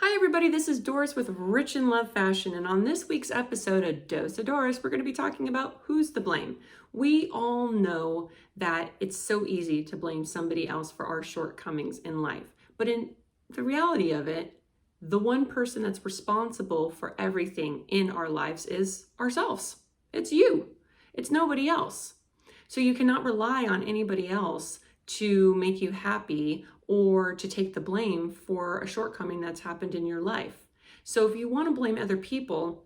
Hi everybody, this is Doris with Rich in Love Fashion, and on this week's episode of Dose of Doris, we're going to be talking about who's to blame. We all know that it's so easy to blame somebody else for our shortcomings in life, but in the reality of it, the one person that's responsible for everything in our lives is ourselves. It's you. It's nobody else. So you cannot rely on anybody else to make you happy or to take the blame for a shortcoming that's happened in your life. So if you want to blame other people,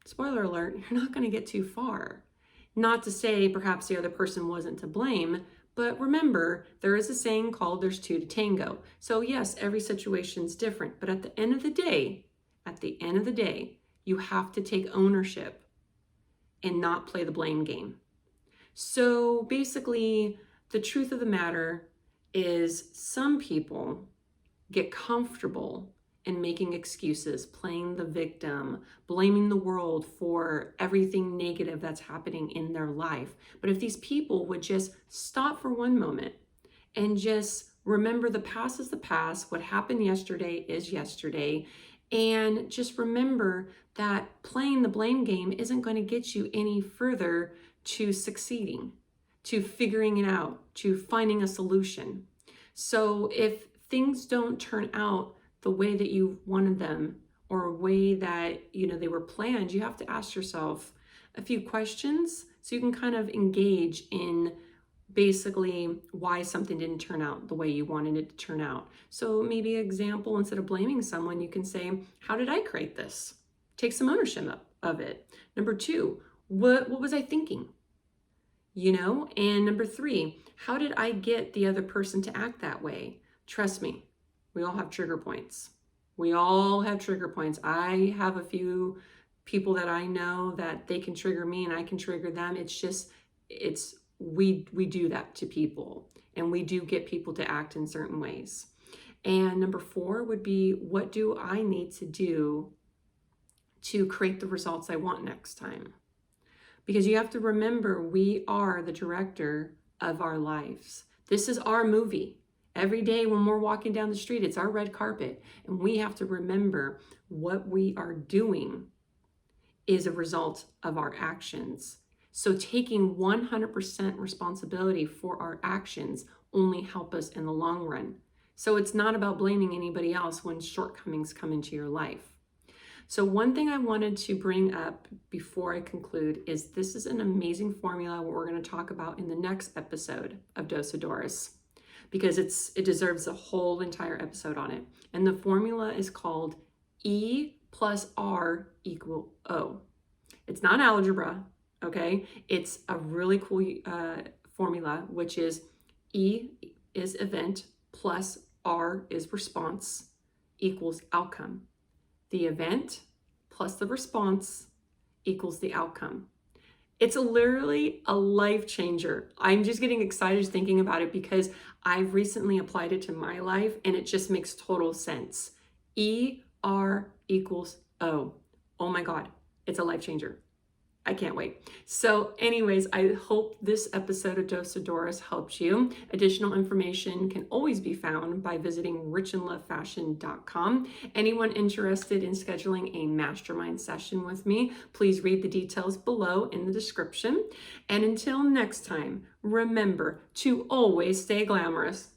spoiler alert, you're not going to get too far. Not to say perhaps the other person wasn't to blame, but remember, there is a saying called there's two to tango. So yes, every situation's different, but at the end of the day, you have to take ownership and not play the blame game. So basically, the truth of the matter is some people get comfortable in making excuses, playing the victim, blaming the world for everything negative that's happening in their life. But if these people would just stop for one moment and just remember the past is the past, what happened yesterday is yesterday, and just remember that playing the blame game isn't going to get you any further to succeeding, to figuring it out, to finding a solution. So if things don't turn out the way that you wanted them or a way that they were planned, you have to ask yourself a few questions so you can kind of engage in basically why something didn't turn out the way you wanted it to turn out. So maybe an example, instead of blaming someone, you can say, how did I create this? Take some ownership of it. Number two, what was I thinking? And number three, how did I get the other person to act that way? Trust me, we all have trigger points. I have a few people that I know that they can trigger me and I can trigger them. We do that to people, and we do get people to act in certain ways. And number four would be, what do I need to do to create the results I want next time? Because you have to remember, we are the director of our lives. This is our movie. Every day when we're walking down the street, it's our red carpet. And we have to remember what we are doing is a result of our actions. So taking 100% responsibility for our actions only help us in the long run. So it's not about blaming anybody else when shortcomings come into your life. So one thing I wanted to bring up before I conclude is this is an amazing formula, what we're going to talk about in the next episode of Dose of Doris, because it deserves a whole entire episode on it. And the formula is called E plus R equal O. It's not algebra, okay? It's a really cool formula, which is E is event plus R is response equals outcome. The event plus the response equals the outcome. It's literally a life changer. I'm just getting excited thinking about it because I've recently applied it to my life and it just makes total sense. E-R equals O. Oh my God, it's a life changer. I can't wait. So anyways, I hope this episode of Dose of Doris helped you. Additional information can always be found by visiting richinlovefashion.com. Anyone interested in scheduling a mastermind session with me, please read the details below in the description. And until next time, remember to always stay glamorous.